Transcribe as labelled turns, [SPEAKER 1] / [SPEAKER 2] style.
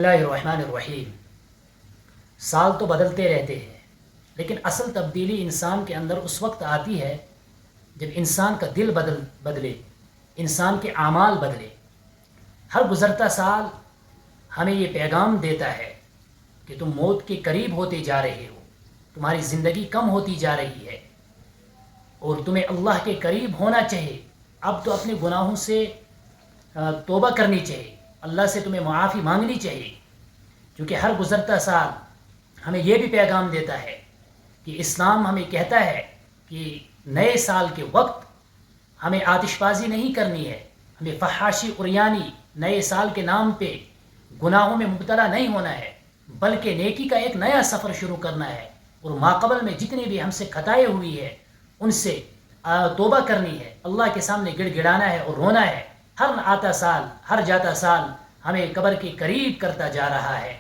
[SPEAKER 1] اللہ الرحمن الرحیم۔ سال تو بدلتے رہتے ہیں، لیکن اصل تبدیلی انسان کے اندر اس وقت آتی ہے جب انسان کا دل بدلے، انسان کے اعمال بدلے۔ ہر گزرتا سال ہمیں یہ پیغام دیتا ہے کہ تم موت کے قریب ہوتے جا رہے ہو، تمہاری زندگی کم ہوتی جا رہی ہے اور تمہیں اللہ کے قریب ہونا چاہیے۔ اب تو اپنے گناہوں سے توبہ کرنی چاہیے، اللہ سے تمہیں معافی مانگنی چاہیے، کیونکہ ہر گزرتا سال ہمیں یہ بھی پیغام دیتا ہے کہ اسلام ہمیں کہتا ہے کہ نئے سال کے وقت ہمیں آتش بازی نہیں کرنی ہے، ہمیں فحاشی عریانی نئے سال کے نام پہ گناہوں میں مبتلا نہیں ہونا ہے، بلکہ نیکی کا ایک نیا سفر شروع کرنا ہے اور ماقبل میں جتنی بھی ہم سے خطائیں ہوئی ہے ان سے توبہ کرنی ہے، اللہ کے سامنے گڑ گڑانا ہے اور رونا ہے۔ ہر آتا سال، ہر جاتا سال ہمیں قبر کے قریب کرتا جا رہا ہے۔